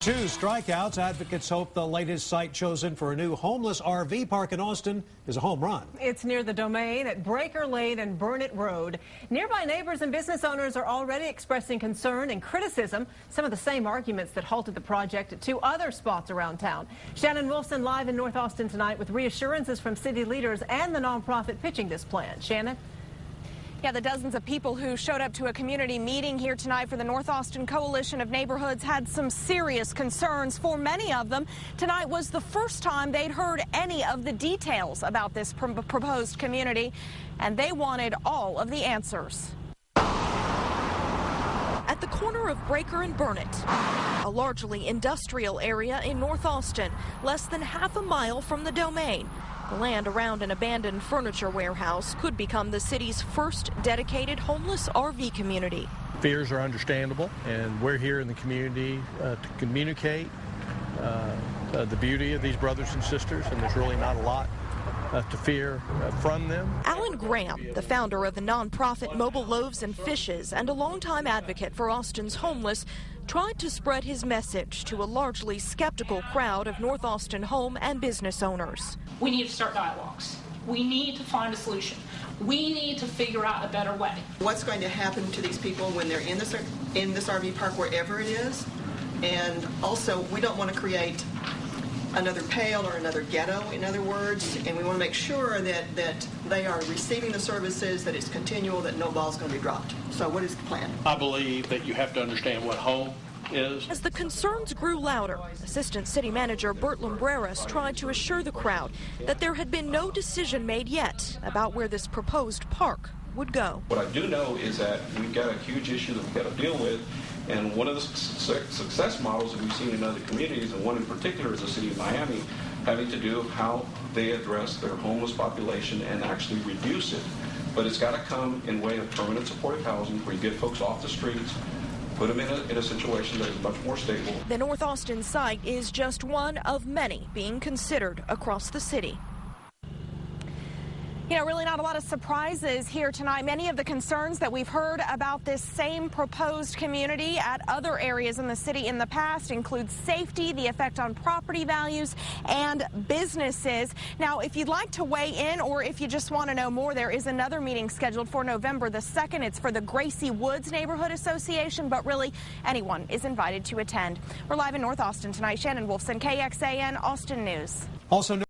2 strikeouts. Advocates hope the latest site chosen for a new homeless RV park in Austin is a home run. It's near the Domain at Breaker Lane and Burnett Road. Nearby neighbors and business owners are already expressing concern and criticism, some of the same arguments that halted the project at 2 other spots around town. Shannon Wolfson live in North Austin tonight with reassurances from city leaders and the nonprofit pitching this plan. Shannon? Yeah, the dozens of people who showed up to a community meeting here tonight for the North Austin Coalition of Neighborhoods had some serious concerns. For many of them, tonight was the first time they'd heard any of the details about this proposed community, and they wanted all of the answers. At the corner of Breaker and Burnett, a largely industrial area in North Austin, less than half a mile from the Domain. The land around an abandoned furniture warehouse could become the city's first dedicated homeless RV community. Fears are understandable, and we're here in the community to communicate the beauty of these brothers and sisters, and there's really not a lot to fear from them. Alan Graham, the founder of the nonprofit Mobile Loaves and Fishes and a longtime advocate for Austin's homeless, tried to spread his message to a largely skeptical crowd of North Austin home and business owners. We need to start dialogues. We need to find a solution. We need to figure out a better way. What's going to happen to these people when they're in this RV park, wherever it is? And also, we don't want to create another Pale or another ghetto, in other words, and we want to make sure that they are receiving the services, that it's continual, that no ball's going to be dropped. So what is the plan? I believe that you have to understand what home is. As the concerns grew louder, Assistant City Manager Bert Lumbreras tried to assure the crowd that there had been no decision made yet about where this proposed park would go. What I do know is that we've got a huge issue that we've got to deal with, and one of the success models that we've seen in other communities, and one in particular is the city of Miami, having to do with how they address their homeless population and actually reduce it. But it's got to come in way of permanent supportive housing where you get folks off the streets, put them in a situation that is much more stable. The North Austin site is just one of many being considered across the city. You know, really not a lot of surprises here tonight. Many of the concerns that we've heard about this same proposed community at other areas in the city in the past include safety, the effect on property values, and businesses. Now, if you'd like to weigh in or if you just want to know more, there is another meeting scheduled for November the 2nd. It's for the Gracie Woods Neighborhood Association, but really anyone is invited to attend. We're live in North Austin tonight. Shannon Wolfson, KXAN, Austin News. Also